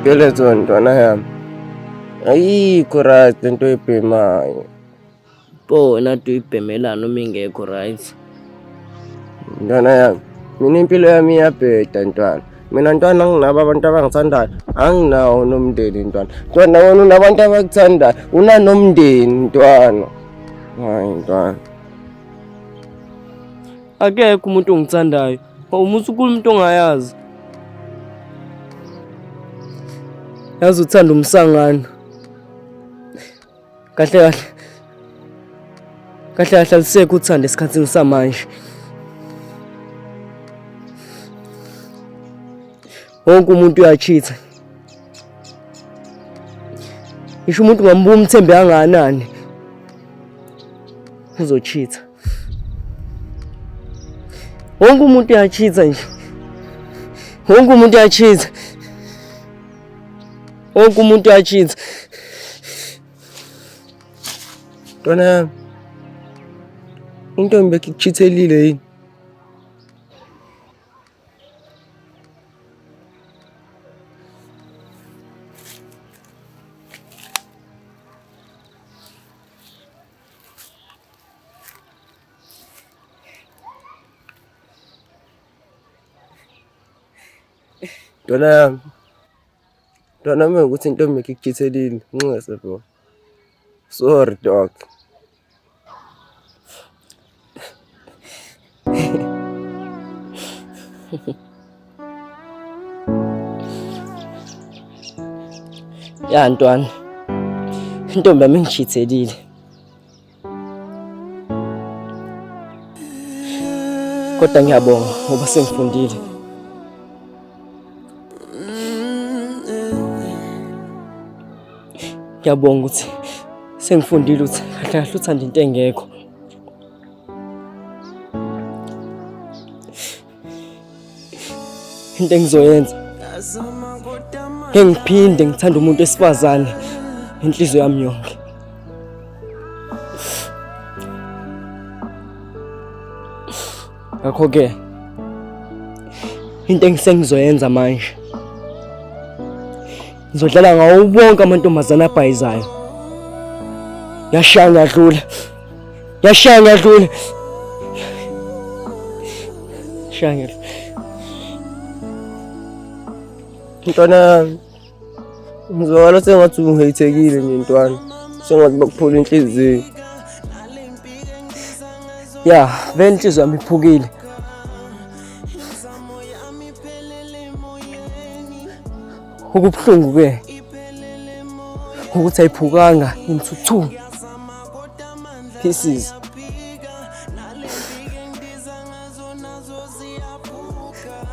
Ngelezo ntwana yami. Ayikho right into ebhemayo. Bona tuyibhemela noma ingekho right. Ntwana yami, mina impilo yami iyabheda ntwana. Mina ntwana anginabo abantu abangithandayo, anginawo nomndeni ntwana. Ntwana wena unabantu abakuthandayo, unanomndeni ntwana. Hayi ntwana. Akekho umuntu ongithandayo. Umuthi umuntu ongayazi. Yazi uthanda umsangano. Kahle alisekho uthanda esikhathini samanje. Wonke umuntu uyachitha. Isho umuntu ngambuka umthembe kangakanani uzochitha. Wonke umuntu uyachitha nje. Wonke umuntu uyachitha. Wonke umuntu uyachitha. Ntwana yami, intombi bekikuchithelile yini? Ntwana yami, ntwana wami ukuthi intombi bekikuchithelile, ngingase bro. Sorry dog. Ya ntwana, intombi yami ingishithelile. Kodwa ngiyabonga ngoba sengifundile. Ngiyabonga ukuthi sengifundile ukuthi kahle uthanda into engekho. Into engizoyenza ngiphinde ngithanda umuntu esifazane inhliziyo yami yonke. Ngakho-ke into engisengizoyenza manje, ngizodlala ngawo bonke amantombazane abhayizayo. Yashaya ngadlula. Ntwana, ngizwakala sengathi ungihayithekile nje ntwana. Sengathi bakuphula inhliziyo. Ya, vele inhliziyo yami iphukile. Ukubuhlungu-ke ukuthi ayiphukanga into 2 pieces.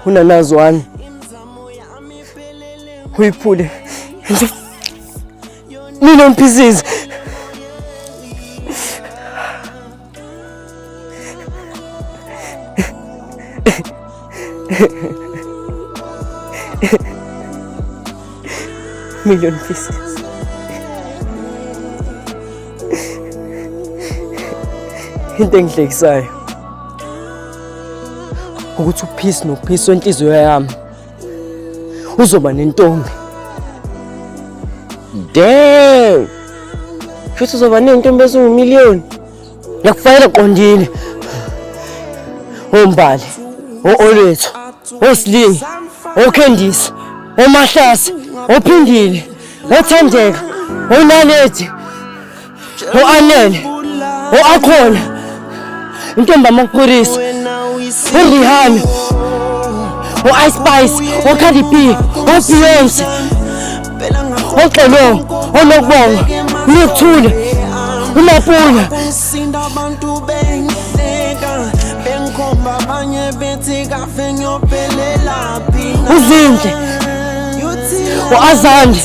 Unanazo one uyiphule into million pieces. Million pieces. Into engihlekisayo ukuthi uphisi nophisi wenhliziyo yami uzoba nentombi. Damn! Futhi uzoba nentombi ezingu-1,000,000. Ngiyakufayela qondile. Ombali, olethu, oSling, oCandice, oMahlasi, oPhindile, oThandeka, oNaledi, oAnele, oAkhona, intombi amaPhorisa, uRihanna, o-Ice Spice, oCardi B, oBeyonce, oXolo, oNokubonga, uNokuthula, uMapula. Uzinhle, u-Azande,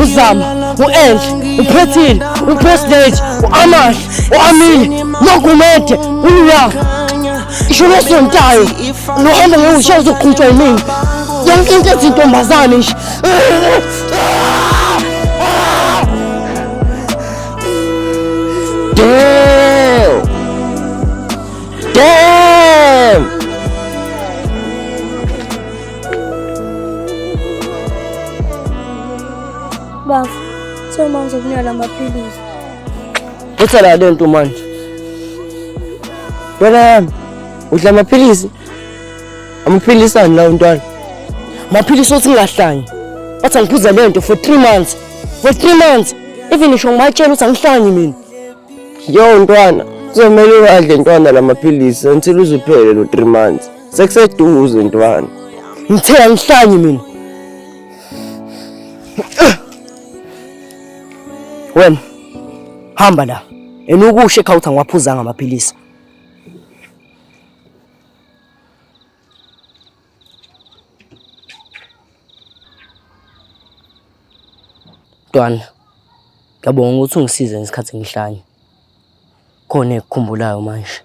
uZama, u-Enhle, uPhethile, uPresident, u-Amahle, u-Amile, noGumede, uNyaka, isho noSontayo, nohamba ngewushayo uzoqhutshwa yimina. Yonke into ezintombazane nje. Damn! mina lamaphilisi. Utsa la lento manje. Ntwana yami, udla amaphilisi? Amaphilisi ani lawo ntwana? Amaphilisi othi ngingahlanyi. Bathi ngiphuza lento for 3 months. For 3 months. Even ngisho ngibatshela ukuthi angihlanyi mina. Yo ntwana, kuzomele uwadle ntwana lamaphilisi until uzuphele lo 3 months. Sekuseduze ntwana. Ngithe angihlanyi mina. Wena hamba la. Enukushe ekhawutha ngiwaphuzanga amaphilisi. Ntwana, ngiyabonga ukuthi ungisize ngesikhathi ngihlanye. Khona ekukhumbulayo manje.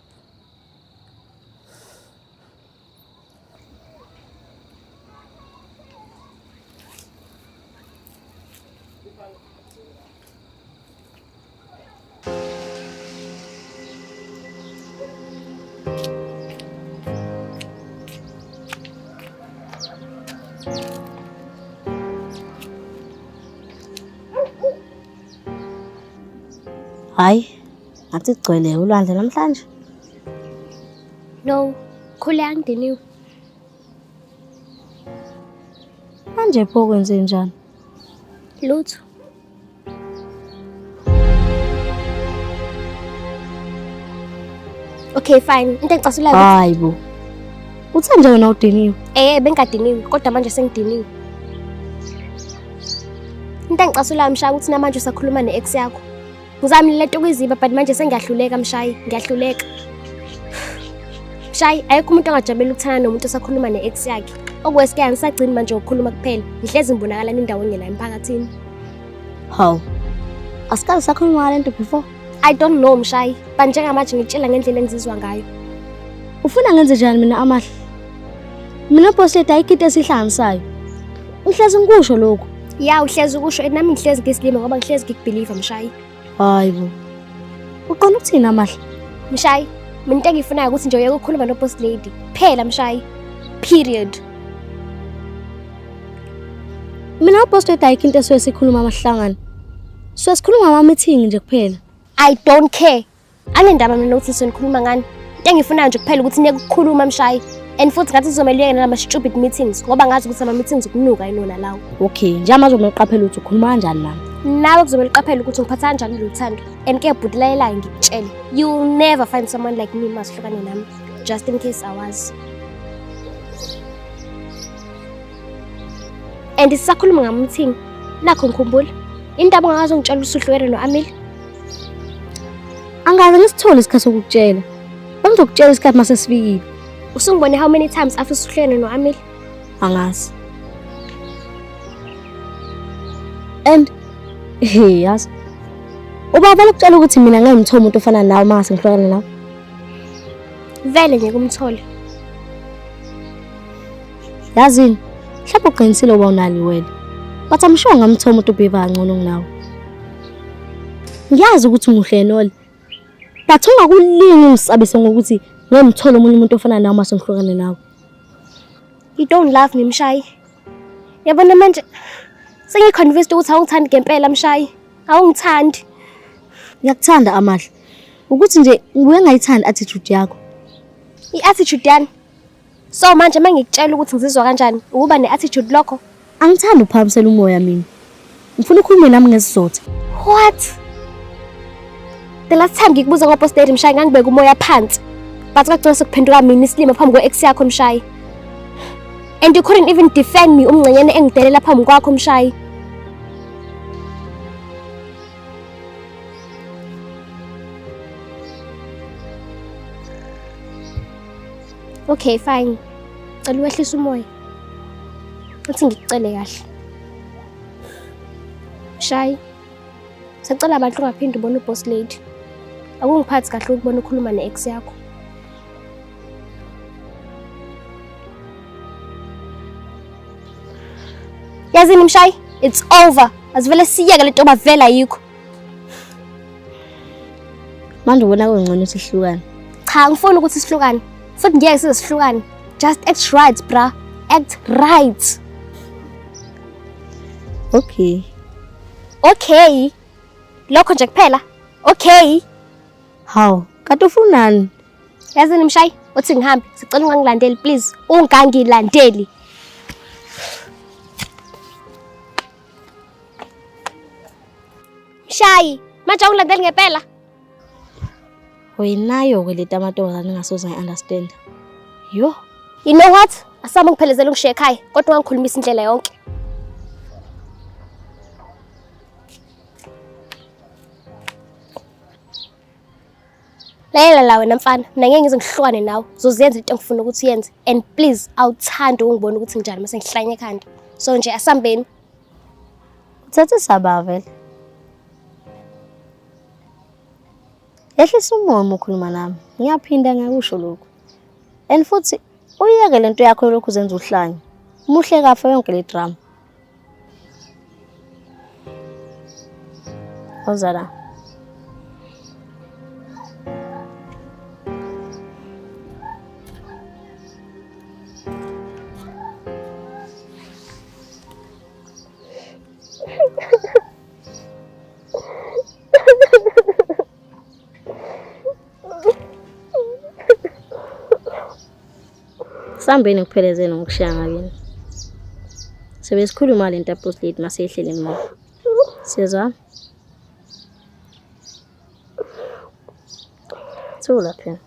Hayi, ngathi kugcwele ulwandle namhlanje. No, khule angidiniwe. Manje pho kwenze njani? Lutho. Okay, fine. Into engicasulayo. Hayi bo. Uthe nje wena udiniwe. Bengadiniwe, kodwa manje sengidiniwe. Into engicasulayo mshaya ukuthi namanje usakhuluma ne-ex yakho. Ngizamile lento kuyiziba but manje sengiyahluleka mshayi, ngiyahluleka. Mshayi, ayikho umuntu ongajabulela ukuthana nomuntu osakhuluma ne-ex yakhe. Okwesike angisagcini manje ukukhuluma kuphela. Ngihlezi ngibonakala endaweni la emphakathini. Haw. Asikaze sakhuluma ngalento before. I don't know mshayi, but njengamanje ngitshela ngendlela engizizwa ngayo. Ufuna ngenze njani mina amahle? Mina postlet ayikho esihlangisayo. Uhlezi ngikusho lokho. Ya uhlezi ukusho nami ngihlezi ngisilima ngoba ngihlezi ngikubelieve mshayi. Hayi bo. Uqona ukuthina amahle? Mshayi, mina into engiyifunayo ukuthi nje uyeke ukukhuluma no-post lady. Phela mshayi. Period. Mina postlet ayikho into esikhuluma amahlangano. Sikhuluma ama-meeting nje kuphela. I don't care. Angendaba mina ukuthi senikhuluma ngani. Into engiyifunayo nje kuphela ukuthi niyeke ukukhuluma mshayi. And futhi ngathi sizomele nalama stupid meetings ngoba ngazi ukuthi ama meetings ukunuka yinona lawo. Okay, njalo uzoqaphela ukuthi ukhuluma kanjani nami. Nawe kuzomela uqaphele ukuthi ngiphatha kanjani lothando. And ke bhudilayelayo ngikutshela. You'll never find someone like me masihlukane nami. Just in case I was. And sisakhuluma ngama-meeting. Nakho ngikhumbula. Indaba ongakaze ungitshela usuhlukene no-Amil. Angaze ngisithole isikhathi sokukutshela. Bangizokutshela isikhathi mase sifikile. Usungibone how many times after usuhlukene no-Amil? Angazi. And yazi. Ubavela ukutshela ukuthi mina ngeke ngithola umuntu ofana nawe mase ngihlukane nawe. Vele ngeke umthole. Yazini, mhlawumbe uqinisile uba unali wena. But I'm sure ngamthola umuntu obheva ngcono kunawe. Ngiyazi ukuthi umuhle noli. But ungakulingi ngisabise ngokuthi ngimthola umuntu ofana nawe mase ngihlukane nawe. You don't love me mshayi. Yabona manje sengiconvinced ukuthi awungithandi ngempela mshayi. Awungithandi. Ngiyakuthanda amahle. Ukuthi nje ngiwe ngayithanda attitude yakho. I-attitude yani. So manje mangikutshela ukuthi ngizizwa kanjani ukuba ne-attitude lokho. Angithandi uphamisela umoya mina. Ngifuna ukukhuluma nami ngesizotha. What? The last time ngikubuza ngo-post date mshayi ngangibeka umoya phansi. But kwagcina sekuphenduka mina isilima phambi kwe-ex yakho mshayi. And you couldn't even defend me umngcenyane engidelela phambi kwakho mshayi. Okay, fine. Cela wehlisa umoya. Uthi ngikucele kahle. Mshayi. Sacela abantu ungaphinde ubone uboss lady. Akungiphathi kahle ukubona ukhuluma ne-ex yakho. Yazini mshayi, it's over. Asivele siyeke lento bavela yikho. Manje ubona kungcono sihlukane. Cha, ngifuna ukuthi sihlukane. Futhi ngeke sihlukane. Just act right, bra. Act right. Okay. Okay. Lokho nje kuphela. Okay. Hawu, kanti ufunani? Yazini Mshayi, uthi ngihambe. Sicela ungangilandeli please. Ungangilandeli. Mshayi, manje awulandeli ngempela. Uyinayo-ke le tamatongazane engasoze ngi-understand. Yo, You know what? Asama ngiphelezela ungishiye ekhaya, kodwa ungangikhulumisa indlela yonke. Lalela la wena mfana, mina ngeke ngize ngihlukane nawe. Uzozenza into engifuna ukuthi uyenze. And please, awuthandi ungibona ukuthi njani mase ngihlanye ekhanda. So nje asambeni. uthathe isaba vele. Ehlisa umoya uma ukhuluma nami. Ngiyaphinda ngakusho lokho. And futhi uyeke lento yakho lokhu uzenza uhlanye. Muhle kafa yonke le drama. Awuzala. Sambeni ngiphelezele ngokushaya ngakini. Sebesikhuluma lento post late masehlele mina. Siyezwa? Thula phela.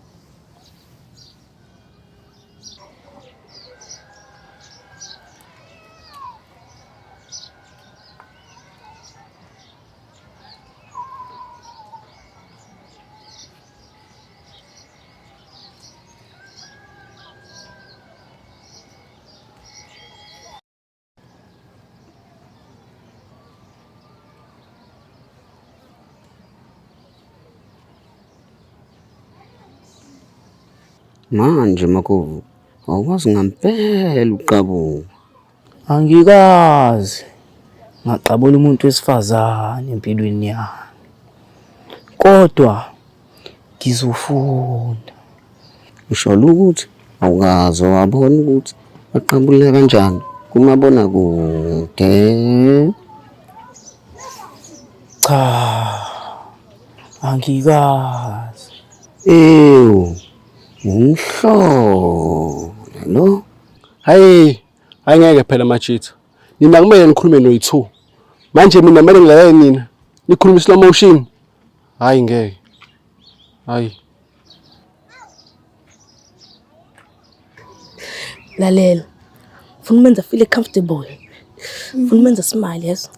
Manje Makovu awukwazi ngampela uqabuka. Angikazi ngaqabula umuntu wesifazane empilweni yami. Kodwa ngizofunda. Usho ukuthi awukazi wabona ukuthi aqabule kanjani kumabona kude. Cha. Angikazi. Ngihlo lo. Hayi ngeke phela machitha. Nina kumele nikhulume no2. Manje mina kumele ngilalele nina. Nikhuluma slow motion. Hayi ngeke. Hayi. Lalela. Ufuna umenza feel comfortable. Ufuna umenza smile, yes.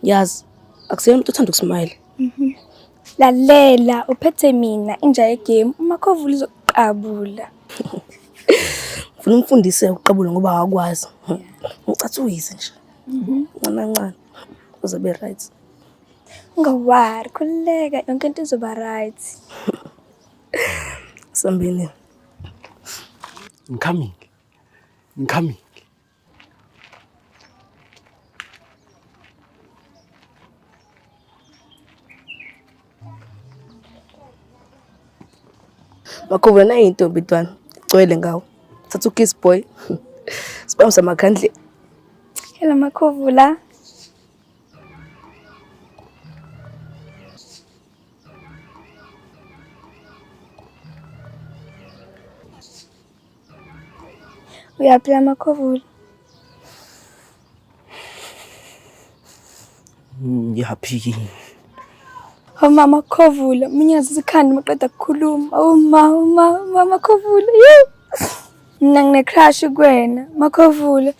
Yazi, akuseyona umuntu othanda ukusmile. Lalela, uphethe mina inja yegame uMakovu lizoqabula. Ufuna umfundise ukuqabula ngoba akakwazi. Ngicathuwise nje. Ncane uzobe right. Ungawari, khuleka yonke into izoba right. Sambeni. I'm coming. Makovu na intombi ntwana. Gcwele ngawo. Thatha ukiss boy. Sibamsa amakhandle. Hello Makovu la. Uyaphila Makovu? Yaphiki. Mama Makovu, minyazi zikhanda maqeda kukhuluma. Mama Makovu. Mina ngine crush kuwena, Makovu.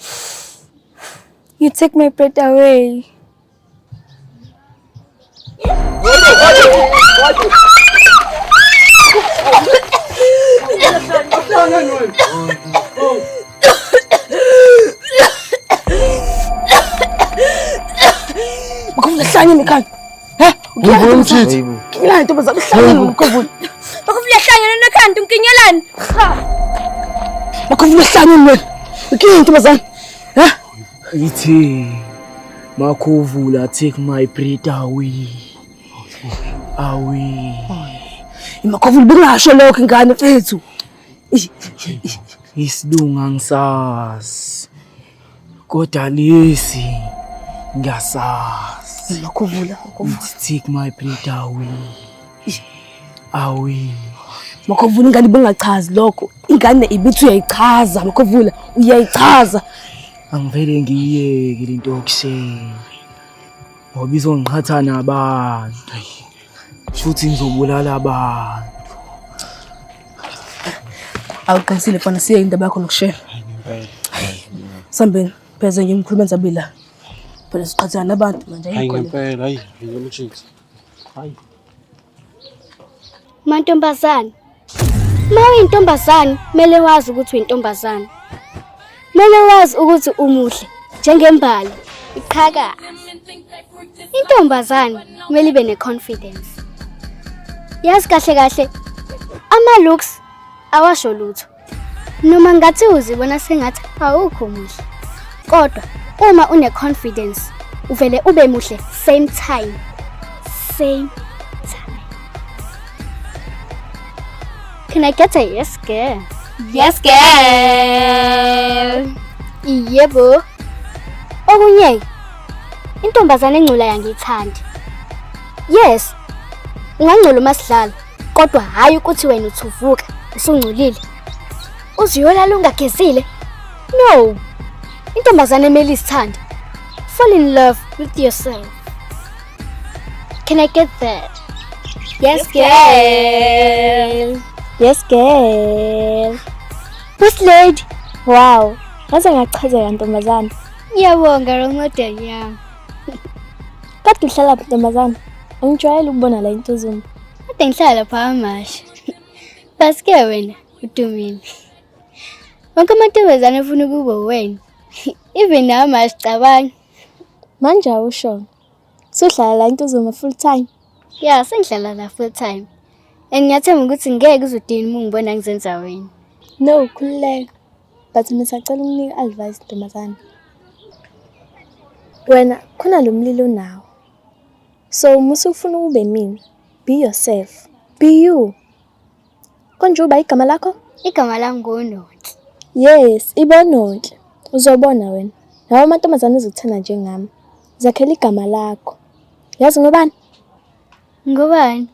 You take my breath away. Makovu lahlanye nikhaya. Ngibona mchithi. Ngila into bazakuhlanye Makovu. Makovu lahlanye nekhanda unkinyelani? Makovu lahlanye wena. Ngila into bazana. Ithi Makovu la take my breath away. Makovu bingasho lokho ingane mfethu. Isilungu angisazi. Kodwa lesi ngiyasazi. Makhovula. Take my plate away. Away. Makhovula ingane bengachazi lokho. Ingane ibithi uyayichaza Makhovula, uyayichaza. Angivele ngiyeke lento yokushela. Ngoba izongiqhatha nabantu. Futhi ngizobulala abantu. Awuqinisile mfana siye indaba yakho nokushela. Sambeni, pheze nje imkhuluma nzabila. Phela siqhathana nabantu manje Hayi ayikho. ngempela, hayi ngiyamtshitha. Hayi. Mantombazane. Ma uyintombazane, kumele wazi ukuthi uyintombazane. Kumele wazi ukuthi umuhle njengembali, iqhaka. Intombazane kumele ibe ne-confidence. Yazi kahle kahle ama-looks awasho lutho. Noma ngathi uzibona sengathi awukho muhle. Kodwa uma une-confidence uvele ube muhle same time. Can I get a yes, girl? Yes, girl. Yebo. Okunye, intombazane engcula yangithandi. Yes, ungangcola masidlala, kodwa hayi ukuthi wena uthuvuka, usungculile. Uziyolala ungagezile? No. Intombazane emeli isithande. Fall in love with yourself. Can I get that? Yes, girl. Yes, girl. Boss lady. Wow. Ngaze ngachazeka ntombazane. Ngiyabonga role model yami. Kade uhlala ntombazane. Angijwayele ukubona la into zombi. Kade ngihlala lapha amasha. Basike wena uDumile. Wonke amantombazane afuna ukuba wena. Even nama asicabanga. Manje awusho. Sohlala la into zombi full time. Yeah, sengihlala la full time. And ngiyathemba ukuthi ngeke uzodini uma ngibona ngizenza wena. No, khulileka. But ngisacela ukunika advice ntombazane. Wena khona lo mlilo nawo. So musu ufuna ube mina. Be yourself. Be you. Konje uba igama lakho? Igama lami nguNonhle. Yes, ibononhle. Uzobona wena. Nawo amantombazane ezokuthanda njengami. Zakhela igama lakho. Yazi ngobani? Ngobani?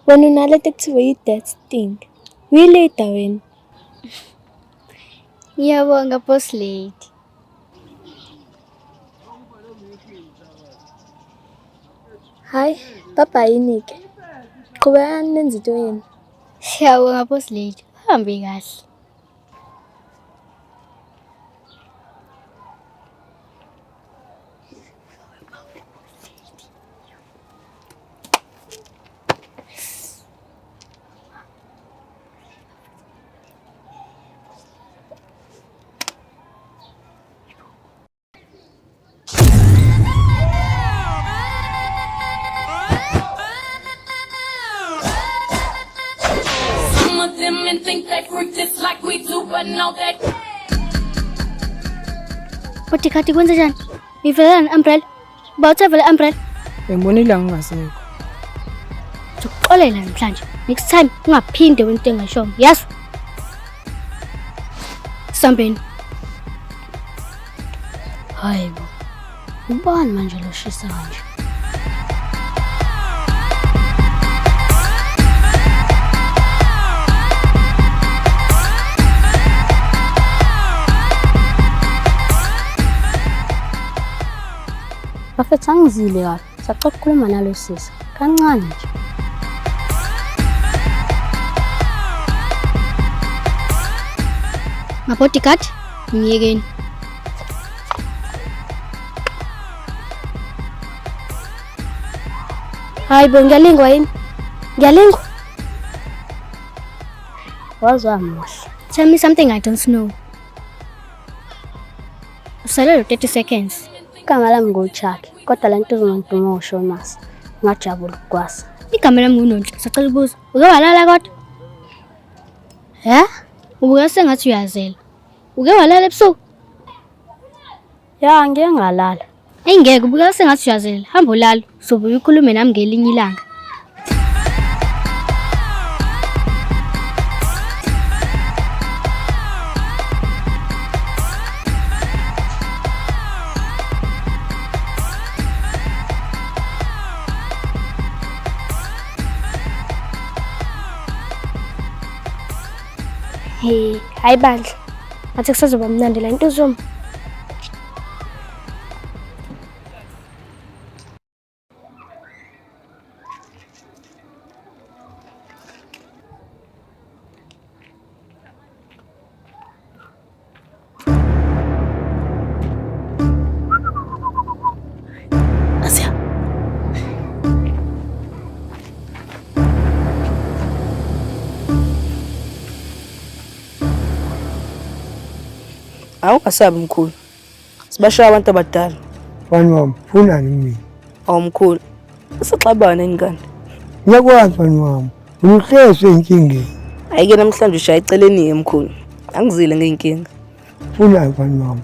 Wena unalento ekuthiwa yi-death sting. Uyilida wena. Ngiyabonga boss lady. Hayi, baba yinike. Qhubekani nenze into yenu. Siyabonga boss lady. Hambe kahle. Potikati kwenza njani? Ngivelana umbrella. Bawuthevele umbrella. Ngibonile ngingasekho. Ukuxolela namhlanje. Next time ungaphinde wento engashongo. Yazi? Sambeni. Hayibo. Ubani manje lo shisa kanje? Bafethu angizile kahle. Sacela ukukhuluma nalo sisi. Kancane nje. Mabodyguard, ngiyekeni. Hayibo, ngiyalingwa yini? Ngiyalingwa? Wazwa muhle. Tell me something I don't know. Usalelo 30 seconds. Igama lami nguChucky, kodwa la nto uzongidumo usho mase. Ngajabula ukwazi. Igama lami nguNonhle, sacela ubuza. Uke walala kodwa? Ubuka sengathi uyazela. Uke walala ebusuku? Ya, ngeke ngalala. Engeke ubuka sengathi uyazela. Hamba ulala, sobuye ukhulume nami ngelinye ilanga. Hey, hayi bandla. Ngathi kusazoba mnandi la nto uzoma. Asiya. Awungasabi mkhulu. Sibashaya abantu abadala. Mfana wami, funani mina? Awumkhulu. Sixabana ingane. Ngiyakwazi mfana wami, unuhlezi enkingeni. Ayike namhlanje ushaya eceleni mkhulu. Angizile ngeenkinga. Funani mfana wami?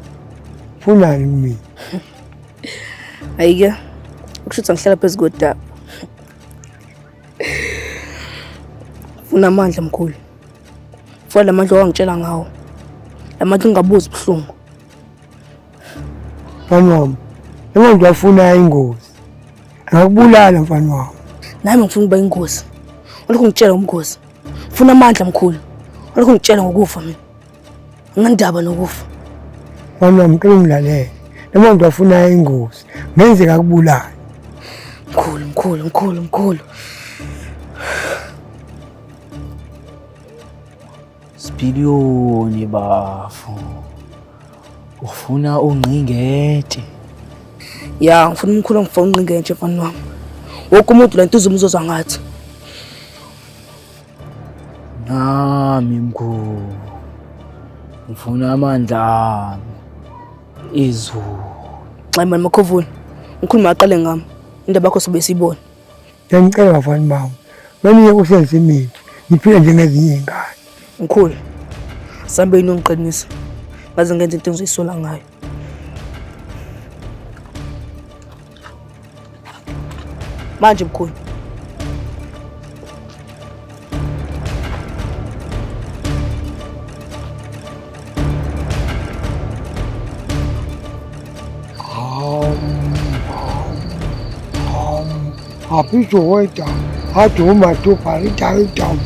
Funani mina? Ayike. Ukushuthi ngihlala phezu kodaba. Funa amandla mkhulu. Funa lamandla owangitshela ngawo. Lamandla ungabuzi buhlungu. Mfana wami, umuntu wafuna ingozi. Angakubulala mfana wami. Nami ngifuna ukuba ingozi. Ulokhu ngitshela umgozi. Funa amandla mkhulu. Ulokhu ngitshela ngokufa mina. Ngandaba nokufa. Mfana wami, ngicela ungilalele. Umuntu wafuna ingozi. Ngenzeka akubulala. Mkhulu. Sipiliyoni bafu. Ufuna ungqingete. Ya, ngifuna umkhulu ngifuna ungqingete mfana wami. Wonke umuntu la nto uzomuzwa ngathi. Nami mkhulu. Ngifuna amandla ami. Izulu. Xayimani makhovuni. Mkhulu maqale ngami. Indaba yakho sobe siyibona. Ngiyacela bafana bami. Manje usensimini. Ngiphila njengezinye izingane. Mkhulu. Sambe inongiqinisa. Ngaze ngenze into engizoyisola ngayo. Manje mkhulu. Apisoita, atoma tu parita itam.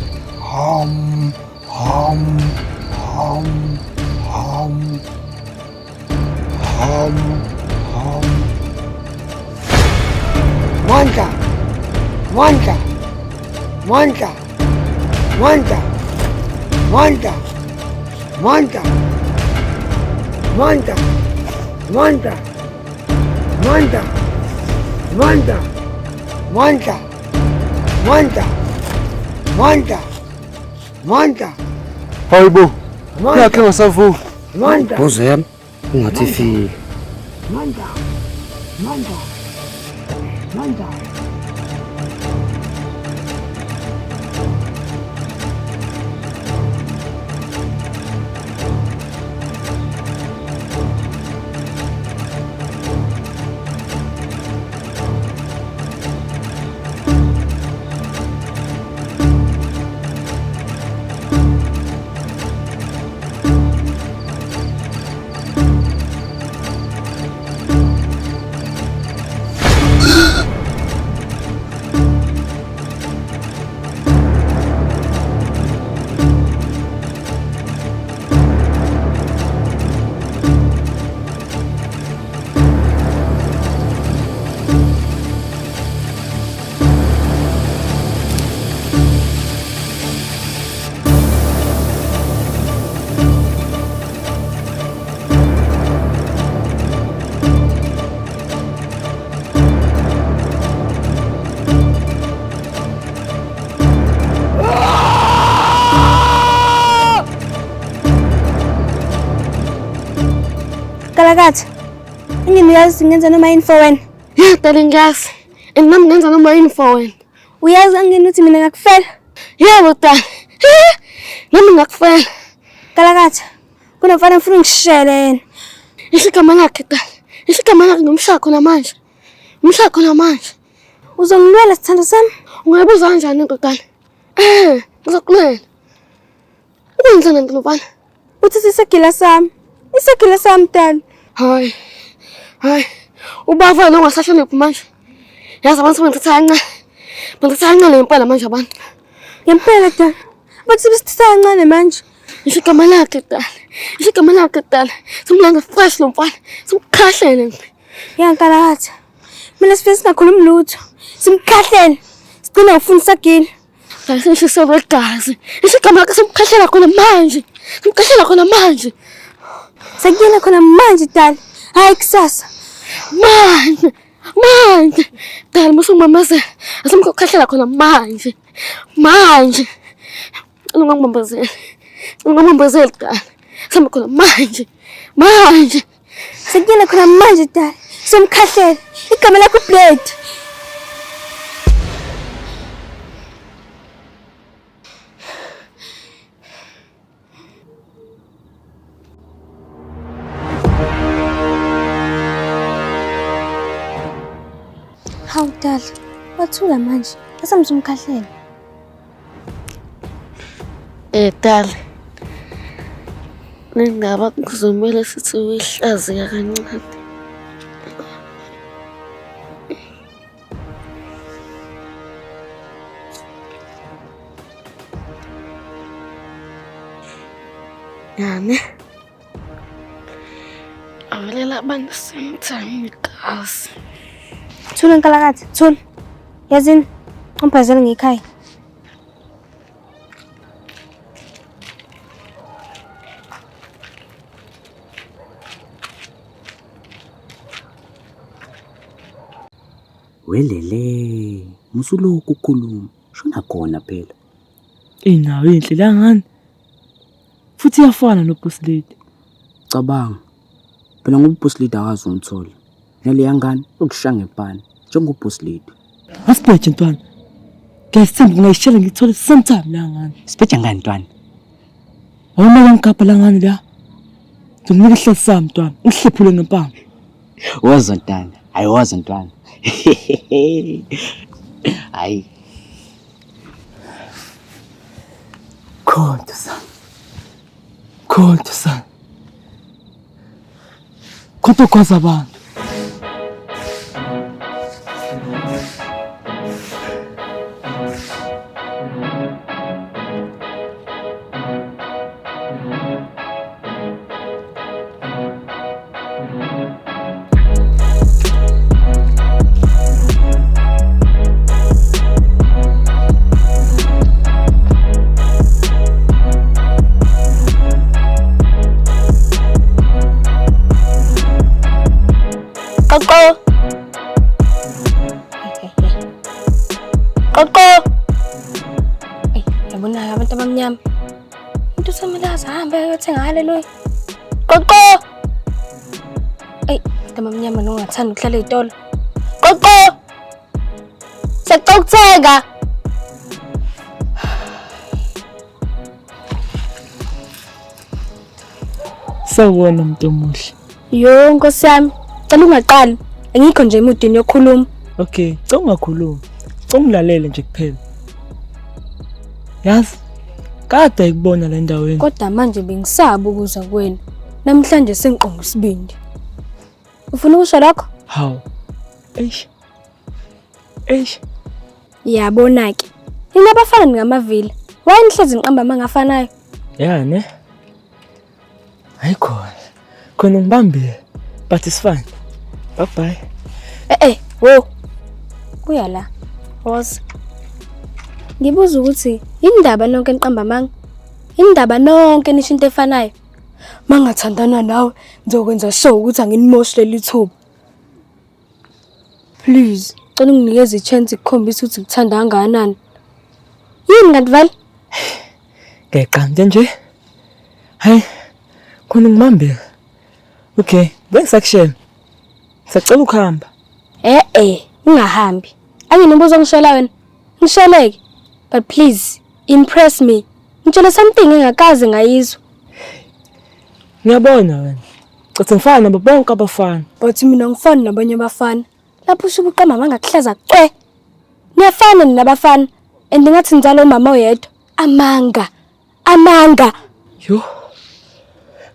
Manta. Hayibo. Yakhe ngasavuka. Boze yami ungathi file. Kalakathi. Ngiyazi ngenza noma yini for wena. Dale ngiyazi. Nami ngenza noma yini for wena. Uyazi angeni uthi mina ngakufela. Yebo dale. Nami ngakufela. Kalakathi. Kunomfana ngifuna ngishele yena. Isigama lakhe ta. Isigama lakhe ngomshakho namanje. Umshakho namanje. Uzongilwela sithando sami? Ungayibuza kanjani ndodana? Ngizokulela. Ukwenza nento lobana. Uthi isagila sami. Isagila sami tani. Hayi. Ubava lo ngasahloniphi manje. Yazi abantu bangithatha kancane. Bangithatha kancane impela manje abantu. Ngempela tani. Bathi sibisithatha kancane manje. Ngisho igama lakhe kuqala. Ngisho igama lakhe kuqala. Simlanga fresh lo mfana. Simkhahlele. Yankalakatha. Mina sifike singakhulumi lutho. Simkhahlele. Sigcina ufuna sagile. Ngisho sobagazi. Ngisho igama lakhe simkhahlela khona manje. Simkhahlela khona manje. Sagile khona manje dala. Hayi kusasa. Manje. Dala musungimamazela. Asimkhahlela khona manje. Manje. Ungangibambazeli. Ungangibambazeli dala. Sami khona manje. Sagile khona manje dala. Somkhahlela. Igama lakho Blade. Hawu dala. Wathula manje. Asamzumkhahlela. Dala. Ningaba kuzomela sithi uyihlazeka kancane. Yani. Awalela abantu same guys. Thula Nkalakatha, thula. Yazini, umbhazela ngekhaya. Welele, musuloku ukhuluma. Shona khona phela. Inawo inhle la ngani. Futhi iyafana noBoss Lady. Cabanga. Phela ngoba uBoss Lady akazi umthola. Nale yangani ukushanga epani njengoBoss Lady. Asibheje ntwana. Ngiyasithemba ngayishela ngithole sometime la ngani. Sibheja ngani ntwana? Awumela ngikapha la ngani la. Ngikunika ihlelo sami ntwana. Ngihlephule ngempama. Waza ntwana. Hayi waza ntwana. Hayi. Khonto sana. Khonto kwaza abantu. Koko. Yabona abantu abamnyama. Umuntu semelaza hamba ayothenga haleluya. Koko. Abantu abamnyama nongathanda ukuhlala ezitolo. Koko. Sekucokuthenga. Sawubona umuntu omuhle. Yo Nkosi yami, cela ungaqali. Engikho nje emudini yokukhuluma. Okay, ungakhulumi. Ungilalele nje kuphela. Yazi, kade ayikubona le ndaweni. Kodwa manje bengisaba ukuza kuwena. Namhlanje sengiqonga isibindi. Ufuna ukusho lokho? Hawu. Yabona ke. Inabafana ngamavila. Wayenihlezi ngiqamba mangafanayo. Yeah, ne? Ayikho. Khona ngibambile. But it's fine. Bye bye. Wo. Kuya la. Woza. Ngibuza ukuthi indaba nonke niqamba manga. Indaba nonke nisho into efanayo. Mangathandana nawe ngizokwenza sure ukuthi anginimoshele ithuba. Please, cela unginikeze ichance ikukhombisa ukuthi ngithanda kangakanani. Yini kanti vale? Ngeqande nje. Hayi. Khona ngibambile. Okay, bengisakushela. Sacela ukuhamba. Ungahambi. Anginibuza ngishela wena. Ngisheleke. But please, impress me. Ngitshela something engakaze ngayizwa. Ngiyabona wena. Cathi ngifana nabo bonke abafana. But mina ngifana nabanye abafana. Lapho usho ubuqama mangakuhlaza cwe. Niyafana nabafana. And ngathi njalo umama oyedwa. Amanga. Yo.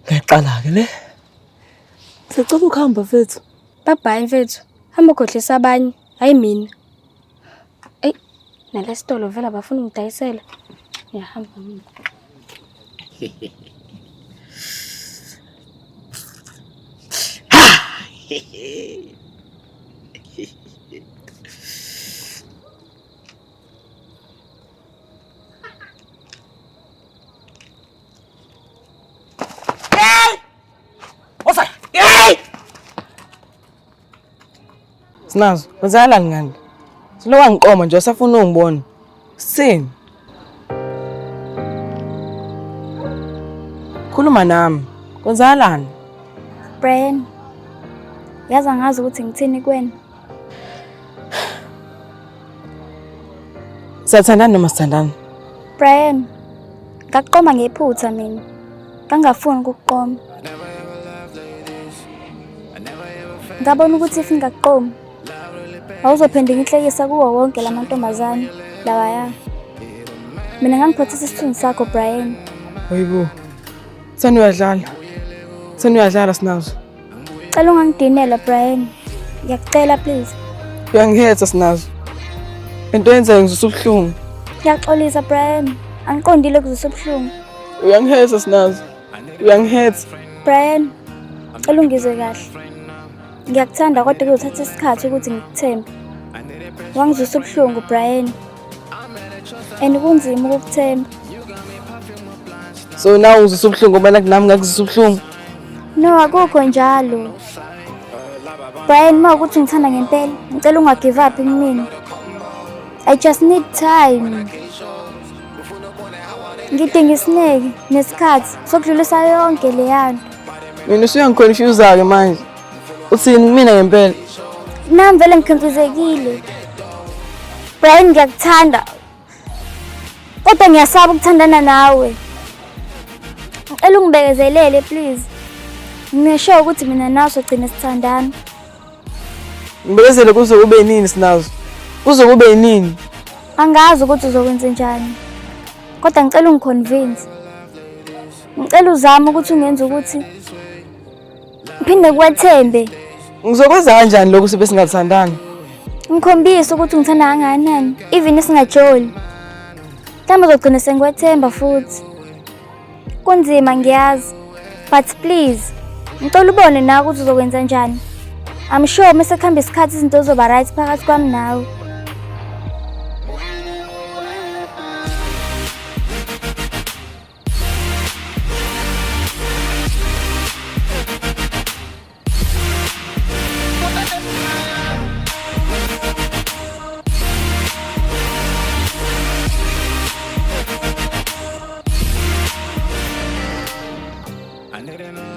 Ngiyaqala ke le. Sicela ukuhamba mfethu. Bye bye mfethu. Hamba ukhohlisa abanye, hayi mina. Nalesitolo vela bafuna ungidayisela. Ngiyahamba mina. Sinazo, kwenzakalani ngani? Siloka ngiqoma nje usafuna ungibona. Sini? Khuluma nami. Kwenzakalani? Brian, yazi angazi ukuthi ngithini kuwena. Siyathandana noma sithandana? Brian, ngakuqoma ngephutha mina. Ngangafuni ukukuqoma. Ngabona ukuthi if ngakuqoma awuzophinde ngihlekisa kuwo wonke lamantombazane lawaya. Mina ngangiphathisa isithunzi sakho Brian. Hayibo. Sani uyadlala Sinazo. Cela ungangidinela Brian. Ngiyakucela please. Uyangihetha Sinazo. Into yenza ngizwe ubuhlungu. Ngiyaxolisa Brian. Angiqondile ukuzwisa ubuhlungu. Uyangihetha Sinazo. Uyangihetha. Brian, cela ungizwe kahle. Ngiyakuthanda kodwa kuzothatha isikhathi ukuthi ngikuthembe. Wangizwisa ubuhlungu Brian. Kunzima ukukuthemba. So now uzwisa ubuhlungu ngoba nami ngakuzwisa ubuhlungu. No, akukho njalo. Brian, mawukuthi ngithanda ngempela, ngicela ungagive up kumina. I just need time. Ngidinga isineke nesikhathi sokudlulisa yonke le yanto. Mina usuyangiconfuse-ke manje. Uthini kumina ngempela? Nami vele ngikhonfuzekile. Brian, ngiyakuthanda. Kodwa ngiyasaba ukuthandana nawe. Ngicela ungibekezelele please. Ngisho ukuthi mina nawe sogcina sithandana. Ngibekezele kuze kube nini Sinazo? Kuze kube nini? Angazi ukuthi uzokwenza njani. Kodwa ngicela ungiconvince. Ngicela uzame ukuthi ungenza ukuthi ngiphinde kwethembe. Ngizokwenza kanjani lokho sibe singathandani? Ngikhombisa ukuthi ngithanda kangakanani, even isingajoli. Mhlawumbe uzogcina sengikwethemba futhi. Kunzima ngiyazi, but please, ngicela ubone nawe ukuthi uzokwenza njani. I'm sure mase kuhamba isikhathi izinto zizoba right phakathi kwami nawe.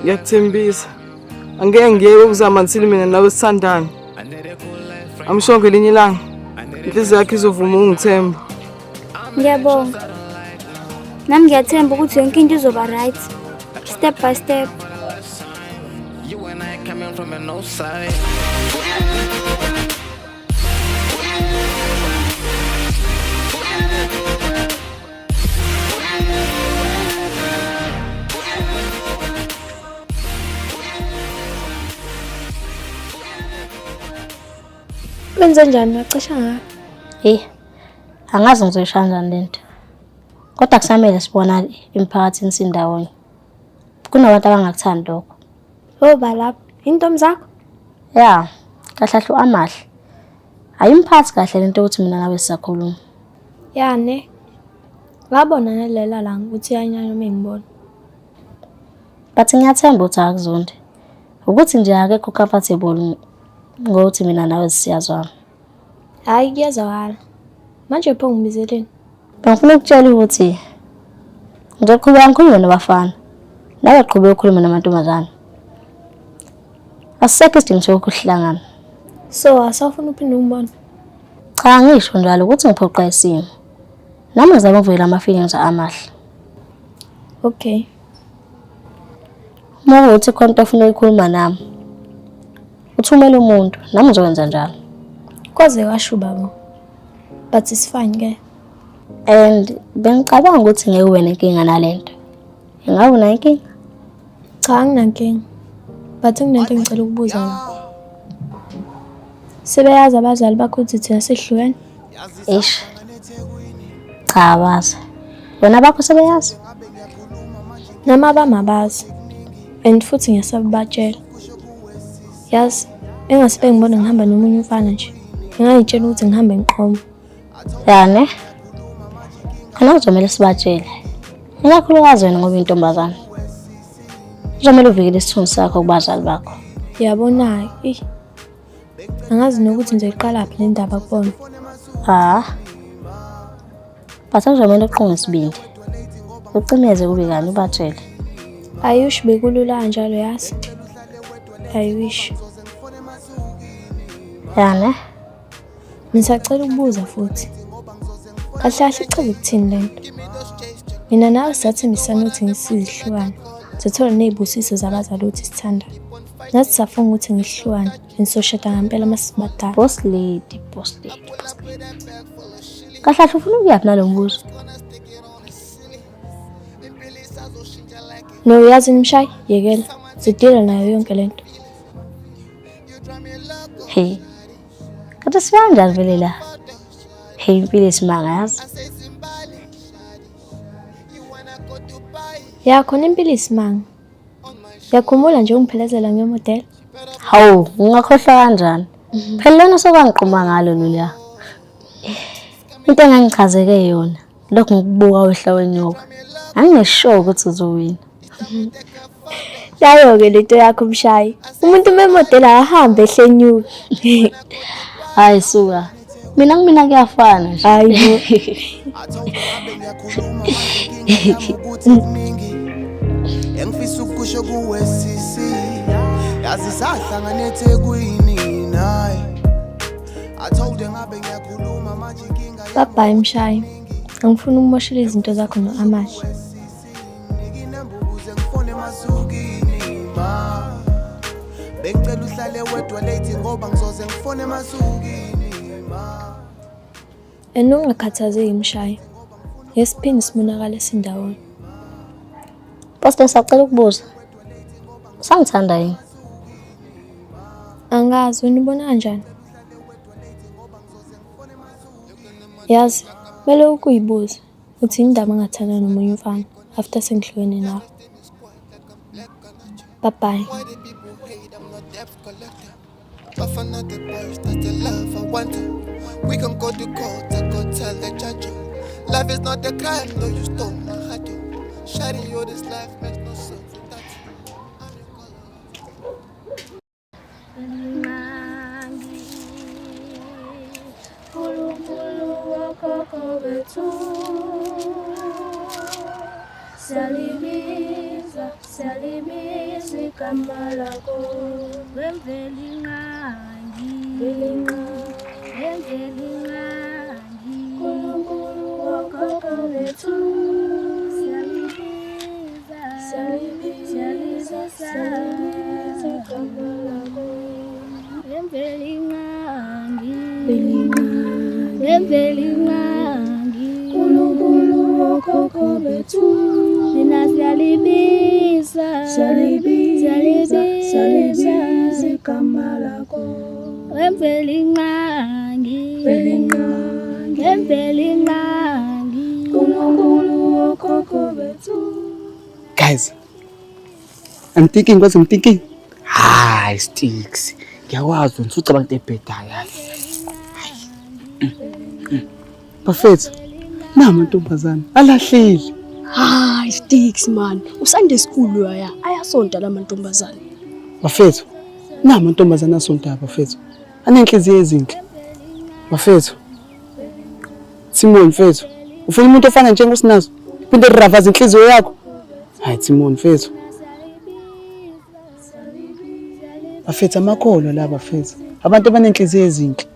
Ngiyakuthembisa. Angeke ngiyeke ukuzama until mina nawe sithandane. Amsho ngelinye ilanga inhliziyo yakhe izovuma ungithemba. Ngiyabonga. Nami ngiyathemba ukuthi yonke into izoba right. Step by step. You and I coming from a no side. Wenza njani wacisha ngayo? Angazi ngizoyishaya kanjani lento. Kodwa kusamele sibonane emphakathini sindawonye. Kunabantu abangakuthandi lokho. Oba lapho, intombi zakho? Ya, kahle amahle. Ayimphathi kahle lento ukuthi mina nawe sisakhuluma. Yane. Ngabona nelela la ukuthi yanyanya uma ngibona. But ngiyathemba ukuthi akuzondi. Ukuthi nje akekho comfortable ngokuthi mina nawe siyazwana. Hayi kuyazwakala. Manje pho ngibizeleni. Bengifuna ukutshela ukuthi ngizoqhubeka ngikhulume nabafana. Nawe qhubeka ukukhuluma namantombazane. Asekho isidingo sokuhlangana. So asafuna uphinde ungibone. Cha ngisho njalo ukuthi ngiphoqa isimo. Nami ngizama ukuvela ama-feelings amahle. Okay. Uma uthi khona ufuna ukukhuluma nami. Uthumela umuntu, nami ngizokwenza njalo. Kwaze washo baba. But it's fine ke. And bengicabanga ukuthi ngeke ube nenkinga nalento. Ingabe una inkinga? Cha nginankinga. But nginento ngicela ukubuza yona. Sebeyazi abazali bakho ukuthi thina sihlukene? Eish. Cha bazi. Wena bakho sebeyazi? Nami abamabazi. And futhi ngiyasaba batshela. Yazi, engasibe ngibona ngihamba nomunye umfana nje. Ngingayitshela ukuthi ngihambe ngiqhoma. Yani khona kuzomela sibatshele ikakhulukazi wena ngoba intombazana kuzomela uvikele isithunzi sakho kubazali bakho. Yabona angazi nokuthi ngizoyiqala phi le ndaba kubona. Batha kuzomela uqonge isibindi ucimeze kube kani ubatshele. I wish bekulula kanjalo yazi. I wish. Yani Ngisacela ukubuza futhi. Kahle kahle ichaze ukuthini lento. Mina nawe sathembisana ukuthi ngisizihlukane. Sithola nezibusiso zabazali ukuthi sithanda. Nathi safuna ukuthi ngihlukane, ngisoshada ngempela masibadala. boss lady. Kahle kahle ufuna ukuyaphi nalombuzo? No yazi nimshayi, yekela. Sidila nayo yonke lento. Hey. Kade sikanjani vele la? Hey impilo isimanga yazi. Ya khona impilo isimanga. Yakhumbula nje ungiphelezela ngemodel. Hawu, ngingakhohlwa kanjani? Phela lena sokwangiqhuma ngalo lula. Into engangichazeke yona, lokho ngikubuka wehla wenyoka. Angineshow ukuthi uzowina. Yayo-ke lento yakho mshayi. Umuntu memodela ahambe ehlenyuka. Hayi suka. Mina kuyafana nje. Hayi. Engifisa ukusho kuwe sisi. Yazi sahlangana eThekwini naye. I told her ngabe ngiyakhuluma manje inkinga. Bye mshayi. Angifuni ukumoshela izinto zakho noAmash. Ngifone masukini ma. Bengicela uhlale wedwa late ngoba ngizoze ngifone masukini ma. Enungakhathazeki mshayi. Yesiphini simonakala esindawoni. Pastor sacela ukubuza. Sangithanda yini? Angazi wena ubona kanjani? Yazi, mele ukuyibuza uthi indaba ngathanda nomunye umfana after sengihlukene nawe. Bye. Bafana the boys, that's the love I want. We can go to court, I go tell the judge. Love is not a crime, no you stole my heart. Sharing you this life makes no sense without Salimiza kama lako wemveli ngangi Kulunkulu wakoko wetu Salimiza kama lako wemveli ngangi Kulunkulu wakoko wetu Mina salibisa kama lako wemveli ngangi Kulunkulu wakoko wetu. Guys, I'm thinking. Hayi, Sticks. Ngiyakwazi ngisuthi abantu ebhedayo. Bafethu, nama ntombazana alahleli. Hayi Sticks man, usande school waya. Ayasonta la mantombazana. Bafethu, nama ntombazana asonta bafethu. Anenhliziyo ezinhle. Bafethu. Simon mfethu, ufuna umuntu ofana njengosinazo? Phinde ravaza inhliziyo yakho. Hayi Simon mfethu. Bafethu amakholwa la bafethu. Abantu abanenhliziyo ezinhle.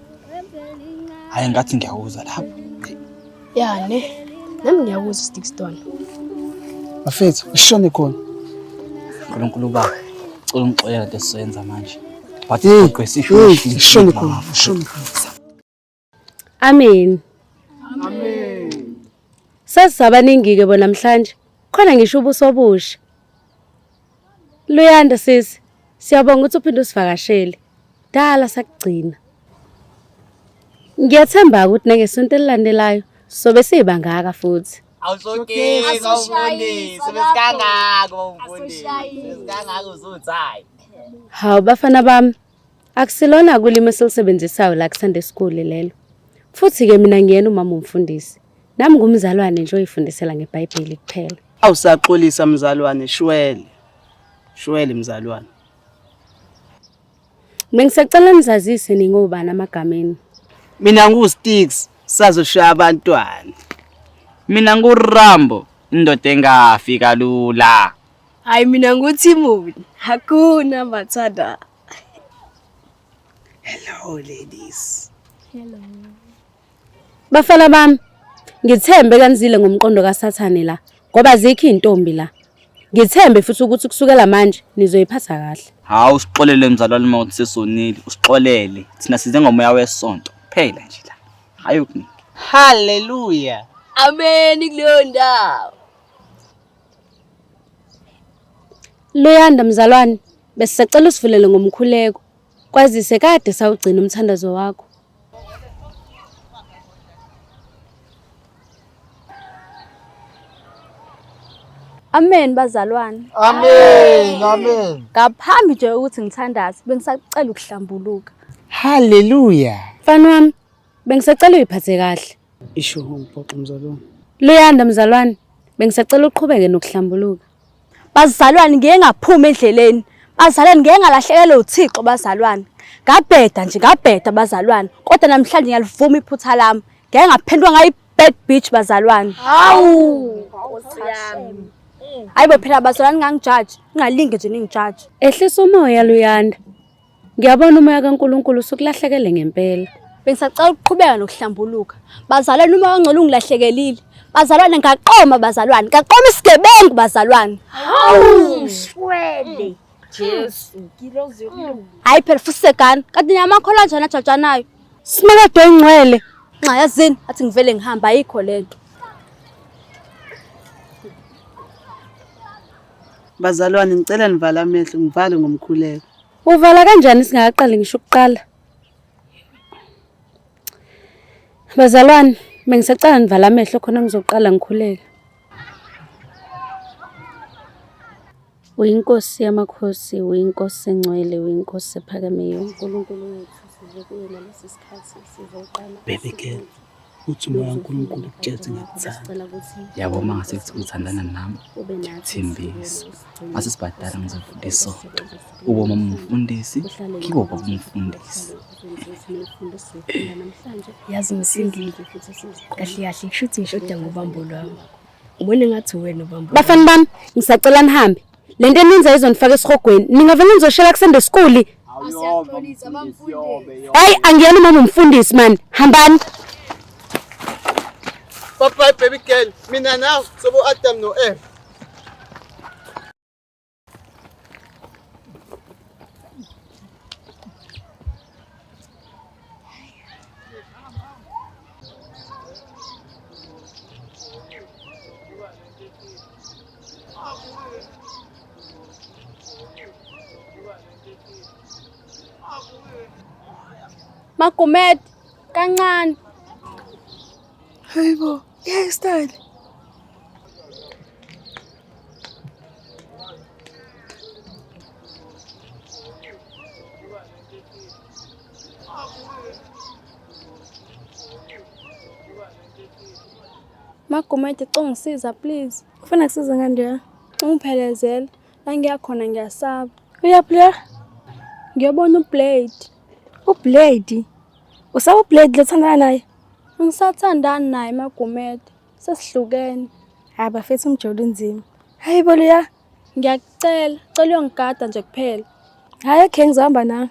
Hayi ngathi ngiyawuza lapho. Yani, nami ngiyakuzwa Sticks Don. Bafethu, ishone khona. uNkulunkulu baba. Cela ungixolela into esiyenza manje. But ishone khona. Amen. Sesizabaningi-ke bona namhlanje. Khona ngisho ubuso obusha. Luyanda sisi. Siyabonga ukuthi uphinde usivakashele. Dala sakugcina. Ngiyathemba ukuthi nangesonto elilandelayo sobe sibangaka futhi. Awusokile ngawufundisi besikangako umfundisi. Besikangako uzuthayi. Hawu bafana bami, akusilona kulima esilisebenzisayo la ku-Sunday school lelo. Futhi-ke mina ngiyena umama umfundisi. Nami ngumzalwane nje oyifundisela ngeBhayibheli kuphela. Awusaxolisa mzalwane shwele. Shwele mzalwane. Bengisacela nizazise ningobani amagameni. Mina nguSticks sazoshaya abantwana. Mina nguRambo, indoda engafi kalula. Hayi mina nguTimoni. Hakuna Matata. Hello ladies. Hello. Bafana bami, ngithembe kanzile ngomqondo kaSathane la, ngoba zikho intombi la. Ngithembe futhi ukuthi kusukela manje nizoyiphatha kahle. Hawu usixolele mzalwane uma uthi sesonile, usixolele. Thina size ngomoya wesonto. Phela nje la. Hayi ukuningi. Hallelujah. Amen kuleyo ndawo. Luyanda mzalwane, besicela usivulele ngomkhuleko. Kwazise kade sawugcina umthandazo wakho. Amen bazalwane. Amen, amen. Ngaphambi nje ukuthi ngithandaze, bengisacela ukuhlambuluka. Hallelujah. Mfana wami, bengisacela uyiphathe kahle. Isho ngiphoqa mzalwane. Luyanda mzalwane, bengisacela uqhubeke nokuhlambuluka. Bazalwane ngeke ngaphuma endleleni. Bazalwane ngeke ngalahlekelwe uThixo bazalwane. Ngabheda nje ngabheda bazalwane. Kodwa namhlanje ngiyalivuma iphutha lami. Ngeke ngaphendwa ngayi bad bitch bazalwane. Hawu, Nkosi yami. Hayibo phela bazalwane ngangijudge, ningalinge nje ningijudge. Ehlisa umoya Luyanda. Ngiyabona umoya kaNkuluNkulu usukulahlekele ngempela. Bengisacela ukuqhubeka nokuhlambuluka. Bazalwane uma ongcela ungilahlekelile. Bazalwane ngaqoma bazalwane, ngaqoma isigebengu bazalwane. Hawu, shwele. Jesu, kilozi yokulunga. Hayi phela fusekani, kanti nyamakhola kanjani ajajanayo. Simakade engcwele. Nxa yazini athi ngivele ngihamba ayikho lento. Bazalwane ngicela nivala amehlo ngivale ngomkhuleko. Uvala kanjani singaqali ngisho ukuqala? Bazalwane, bengisacela nivala amehlo khona ngizoqala ngikhuleka. Uyinkosi yamakhosi, uyinkosi engcwele, uyinkosi ephakameyo. uNkulunkulu wethu size kuye nalesi sikhathi sizoqala. Baby girl, uthi moya uNkulunkulu ukutshela ngikuthanda. Yabo mangase kuthi uthandana nami. Thembisa. Masisibhadala ngizofundisa isonto. Ubo mama umfundisi, kibo baba umfundisi. Yazi ngisindile. Kahle kahle kushuthi ngishoda ngobambo lwami. Ubone ngathi wena ubambo. Bafana bami, ngisacela nihambe. Lento eninza izonifaka esihogweni. Ningavele nizoshela ku-Sunday school. Asiyaxolisa bamfundisi. Hey, angiyena umama umfundisi man. Hambani. Bye baby girl. Mina now sobo Adam no Eve. Magumed kancane. Hayibo, style. Magumed ungisiza please. Ufuna kusiza ngandela? Ungiphelezela. La ngiyakhona ngiyasaba. Uyaplay? Ngiyabona uBlade. uBlade? Usaba uBlade lothandana naye? Ngisathandana naye Magumed. Sesihlukene. Hayi bafethu umjolo unzima. Hayibo Luya, Ngiyakucela, cela uyongigada nje kuphela. hayi okay ngizohamba nawe.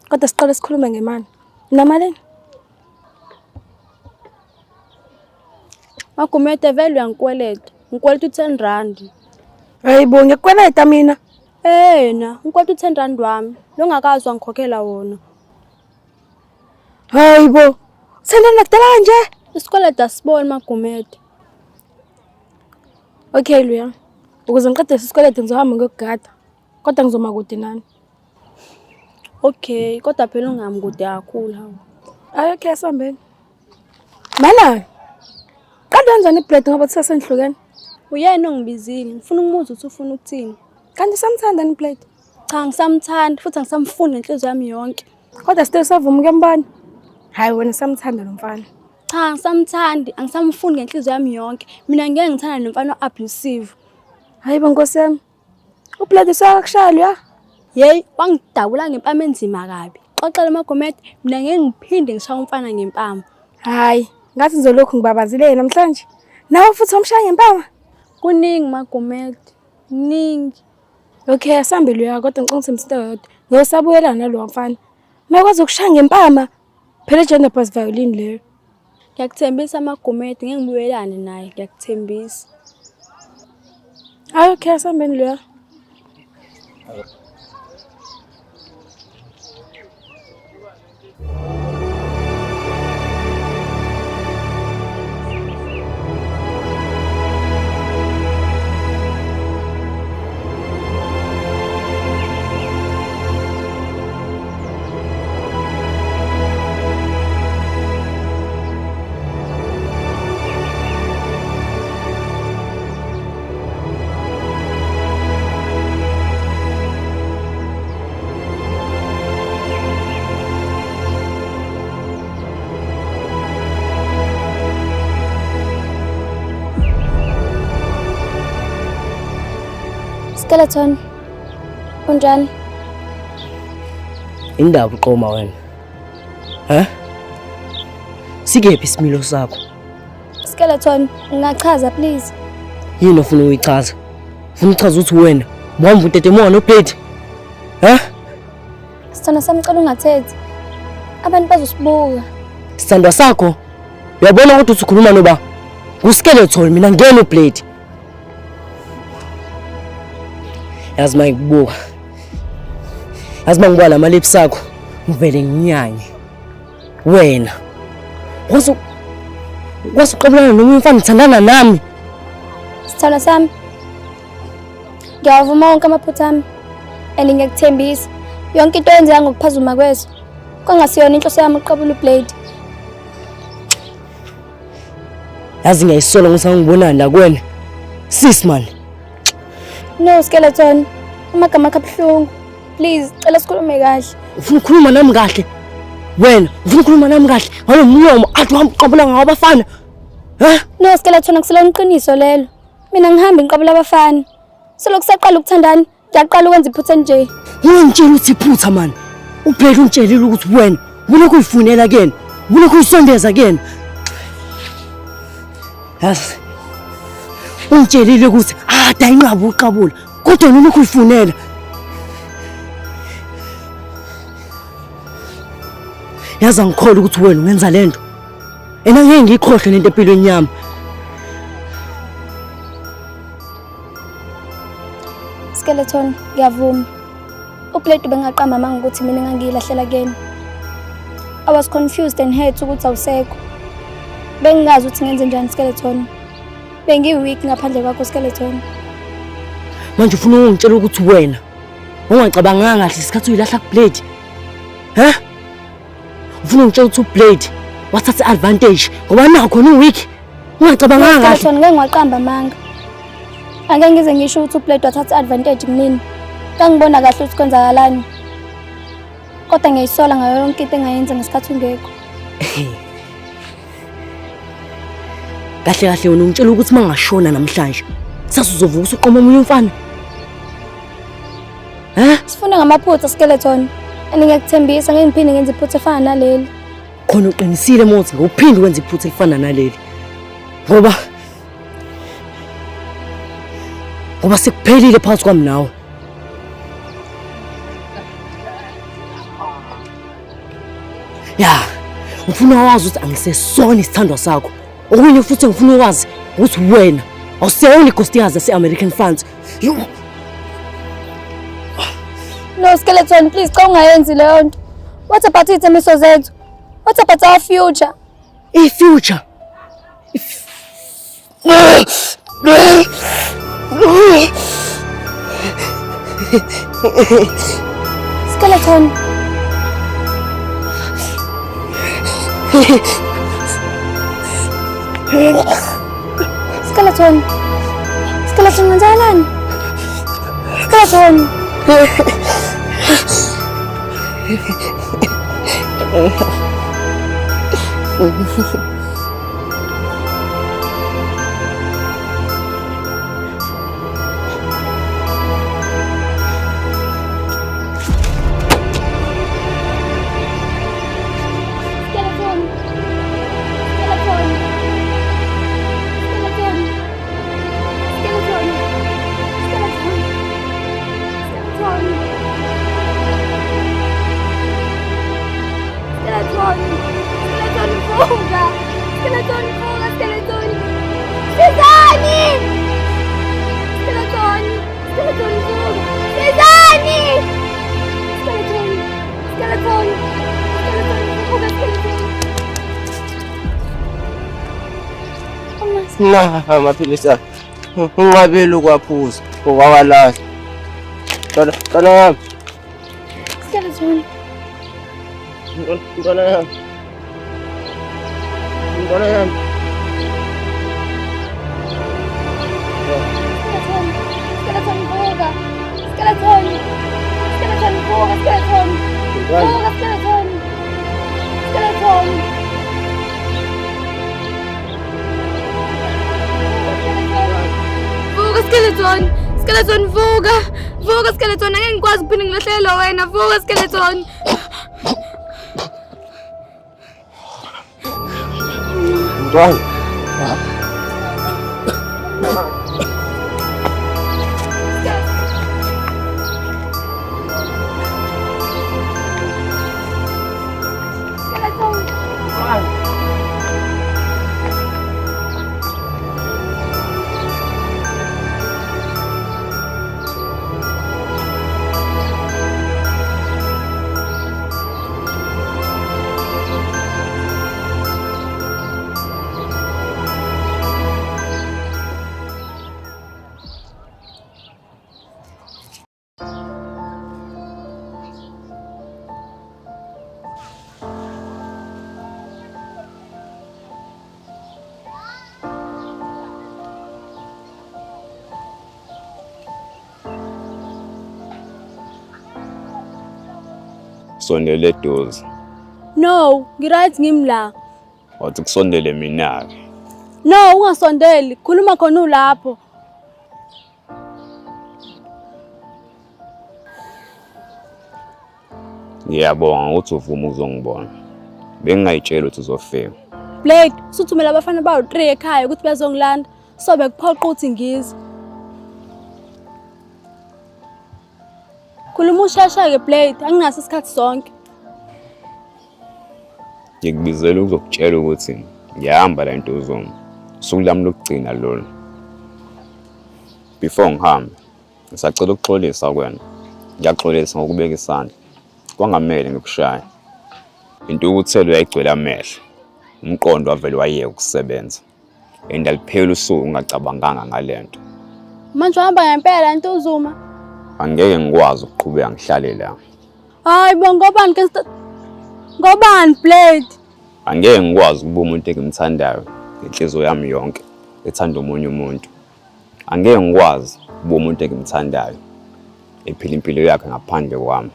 Kodwa siqale sikhulume ngemali. Unamalini? Magumed vele uyangikweleta. Ngikweleta R10. Hayibo ngikweleta mina. Na, ngikweleta R10 wami. Longakazi wangikhokhela wona. Hayibo. Sendele kudala nje. Isikweleta sibone Magumed. Okay Luya. Ukuze ngiqede isikweleti ngizohamba ngokugada. Kodwa ngizoma kude nani. Okay, kodwa phela ungami kude kakhulu hawo. Hayi okay sambeni. Mana. Kanti kanjani iblade ngoba kusasendhlukene? Uyena ongibizile, ngifuna ukumuza ukuthi ufuna ukuthini. Kanti samthanda iblade? Cha, ngisamthanda futhi ngisamfuni ngenhliziyo yami yonke. Kodwa still savuma ukuyambona. Hayi wena samthanda lo mfana. Cha, ngisamthandi, angisamfuni ngenhliziyo yami yonke. Mina ngeke ngithanda nomfana abusive. Hayi bonkosi yami. Ublade sakakushaya ya? Hey, wangidabula ngempama enzima kabi. Xoxela amagomede, mina ngeke ngiphinde ngishaya umfana ngempama. Hayi, ngathi ngizolokhu ngibabazile namhlanje. Nawe futhi umshaya ngempama? Kuningi magomede, kuningi. Okay, asambile uya kodwa ngicela umsindo yodwa. Ngiyosabuyela nalo mfana. Mayikwazi ukushaya ngempama. Phela gender pass violin leyo. Ngiyakuthembisa amagomede, ngeke ngibuyelane naye, ngiyakuthembisa. Hayi okay, asambile uya. Skeleton. Unjani? Indaba uqoma wena. Sikephi isimilo sakho? Skeleton, ungachaza please. Yini ofuna uyichaza? Ufuna uchaza ukuthi wena bomba utetemoya noblade? Sithona samcela ungathethi. Abantu bazosibuka. Sithandwa sakho. Uyabona ukuthi usikhuluma noba uskeleton mina ngene ublade. Yazi mayikubuka. Yazi mangibuka la malips sakho ngivele nginyanye. Wena wasuqabulana nomunye umfana uthandana nami. Sithona sami. Ngiyavuma wonke amaphutha ami. Ngiyekuthembisa yonke into yenziwa ngokuphazuma kweso. Kongasiyona inhloso yami uqabula ublade. Yazi ngiyayisola ngisangibonana la kuwena. Sis man. No skeleton. Amagama kabuhlungu. Please, cela sikhulume kahle. Ufuna ukukhuluma nami kahle? Wena, ufuna ukukhuluma nami kahle? Ngalo mlomo athi uhamba uqabula ngabafana. No skeleton akuselona iqiniso lelo. Mina ngihamba ngiqabula abafana. Selokhu saqala ukuthandana, ngiyaqala ukwenza iphutha nje. Ungitshela ukuthi iphutha man. Uphela untshelile ukuthi wena ulokhu uyifunela kuyena. Ulokhu uyisondeza kuyena. Yazi. Ungitshelile ukuthi dayinqaba uqabula. Kodwa wena ulokhu uyifunela. Yazi angikholwa ukuthi wena ungenza lento. Ena ngeke ngikhohle lento empilweni yami. Skeleton, ngiyavuma. Ublade bengaqamba manga ukuthi mina ngangilahlela kuyena. I was confused and hurt ukuthi awusekho. Bengingazi ukuthi ngenze njani skeleton. Bengiweak ngaphandle kwakho skeleton. Manje ufuna ungitshela ukuthi wena ungacabanganga kahle isikhathi uyilahla kublade. Ufuna ungitshela ukuthi ublade wathatha advantage ngoba nawo khona uweak. Ungacabanganga kahle. Skeleton ngeke ngiwaqamba manga. Angeke ngize ngisho ukuthi ublade wathatha advantage kunini. Ngangibona kahle ukuthi kwenzakalani. Kodwa ngiyayisola ngayo yonke into engayenza ngesikhathi ungekho. Kahle kahle wena ungitshela ukuthi mangashona namhlanje sasuzovuka usuqoma omunye umfana. Sifuna ngamaphutha skeleton. Ngiyekuthembisa ngeke ngiphinde ngenze iphutha efana naleli. Khona uqinisile mothi ngokuphinde wenza iphutha elifana naleli. Ngoba sekuphelile phakathi kwami nawe. Ya, ufuna wazi ukuthi angisesona isithandwa sakho. Okunye futhi ngifuna ukwazi ukuthi wena awuseyona inkosikazi yase-American France. No skeleton, please cha ungayenzi leyo nto. What about ithemiso zethu? What about our future? I-future? Skeleton. Skeleton. Skeleton ngenzakalani? Skeleton. Nah, amaphilisi akhe. Ungabeli ukwaphuza, ungawalahla. Ntwana yami. Skeleton. Ntwana yami. Ntwana yami. Skeleton vuga. Skeleton. Skeleton vuga, skeleton. Vuga, skeleton. Skeleton. Vuka skeleton. Skeleton vuka. Vuka skeleton, angeke ngikwazi ukuphinde ngilahlelo wena. Vuka skeleton. Ntwana. Sondele eduze. No, ngiright ngimla. Wathi kusondele mina ke. No, ungasondeli. Khuluma khona ulapho. Ngiyabonga ukuthi uvuma ukuzongibona. Bengingayitshela ukuthi uzofika. Blade, usuthumela abafana bawu-3 ekhaya ukuthi bezongilanda. So bekuphoqa ukuthi ngize. Khuluma ushasha-ke Blade, anginaso isikhathi sonke. Ngikubizela ukuzokutshela ukuthi ngiyahamba la Ntozoma. Usuku lami lokugcina lolu. Before ngihambe, ngisacela ukuxolisa kwena. Ngiyaxolisa ngokubeka isandla. Kwangamele ngikushaya. Into ukuthelo yayigcwele amehlo. Umqondo wavele wayeka ukusebenza. Endaliphela usuku ungacabanganga ngalento. Manje uhamba ngempela Ntozuma. Angeke ngikwazi ukuqhubeka ngihlale la. Hayi bo ngobani Blade? Angeke ngikwazi ukuba umuntu engimthandayo ngenhliziyo yami yonke ethanda omunye umuntu. Angeke ngikwazi ukuba umuntu engimthandayo ephila impilo yakhe ngaphandle kwami.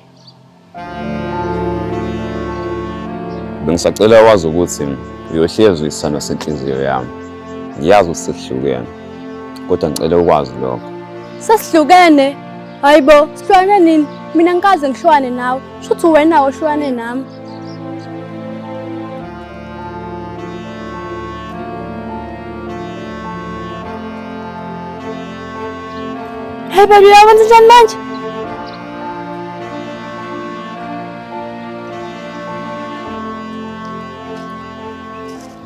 Bengisacela wazi ukuthi uyohlezi uyisana senhliziyo yami. Ngiyazi usihlukene. Kodwa ngicela ukwazi lokho. Sesihlukene? Hayibo, sihlukane nini? Mina ngikaze ngihlwane nawe. Shuthi wena ohlukane nami. Hey baby, uyakwenza njani manje?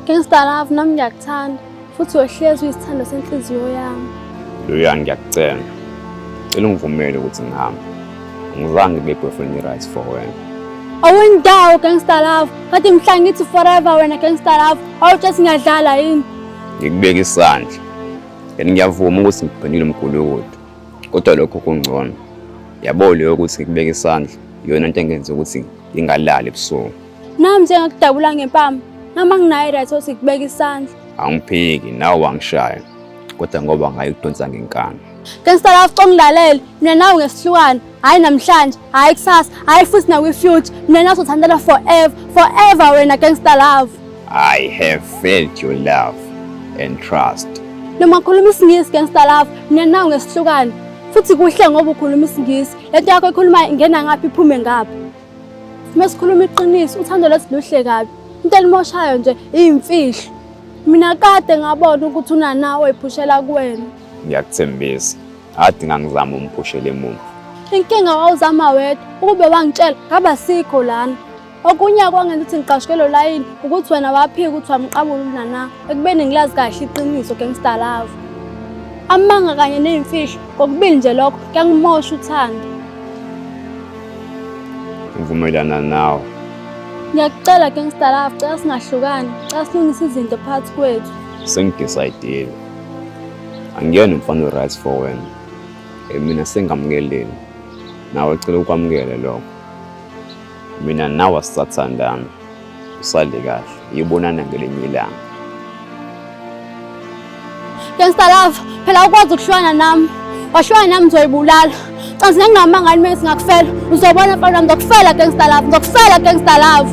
Gangster love, nami ngiyakuthanda. Futhi uyohlezi uyisithando senhliziyo yami. Loya ngiyakucela. Cela ungivumele ukuthi ngihambe. Ngizange ngibe boyfriend right for wena. Awundawo gangster love. Kade mhla ngithi forever wena gangster love. Awuthi ngingadlala yini? Ngikubeka isandla. Ngiyavuma ukuthi ngiphendule umgulukudu. Kodwa lokho kungcono. Yabo leyo ukuthi ngikubeka isandla. Yona into engenza ukuthi ngingalali ebusuku. Nami nje ngakudabula ngempama. Noma nginayo right ukuthi ngikubeka isandla. Angiphiki nawe wangishaya. kodwa ngoba ngayidonsa ngenkani. Gangster love kongilalela mina nawe ngesihlukana hayi namhlanje hayi kusasa hayi futhi nawe future mina nawe sothandana forever wena gangster love. I have felt your love and trust. Noma khuluma isingisi gangster love mina nawe ngesihlukana futhi kuhle ngoba ukhuluma isingisi lento yakho ikhuluma ingena ngaphi iphume ngaphi. Masikhuluma iqiniso uthando lwethu luhle kabi into elimoshayo nje iyimfihlo. Mina kade ngabona ukuthi una nawe iphushela kuwena. Ngiyakuthembisa adinga ngizama umphushele emuva. Inkinga wawuzama wedwa ukube wangitshela ngaba sikho lana. Okunye kwangenza ukuthi ngiqashukelo layini ukuthi wena waphika ukuthi wamqabula unana ekubeni ngilazi kahle iqiniso gangster love. Amanga kanye nezimfihlo kokubili nje lokho kuyangimosha uthando. Ngivumelana nawe. Ngiyakucela gangster love cela singahlukani cela silungise izinto phakathi kwethu. Sengidecidile. Angiyona umfana right for wena. Mina sengamukeleni. Nawe cela ukwamukele lokho. Mina nawe sisathandana. Usale kahle. Yibonana ngelinye ilanga. Gangster love, phela ukwazi ukuhlwana nami. Washwana nami ngizoyibulala. Cansi ngingamanga ngani singakufela. Uzobona mfana ngizokufela gangster love, ngizokufela gangster love.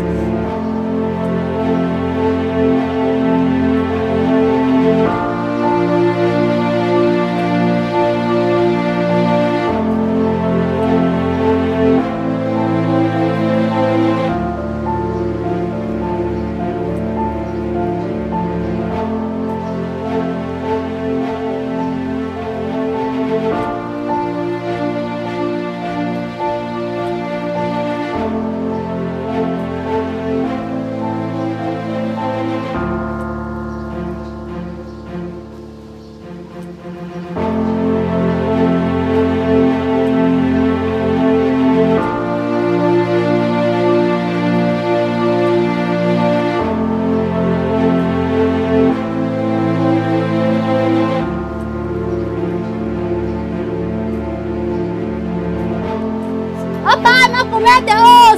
Apana kumete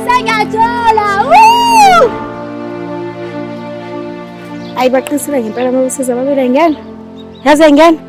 sengiyajola. Ayibaqinisile ngempela mabesiza babele ngene. Yaze ngene.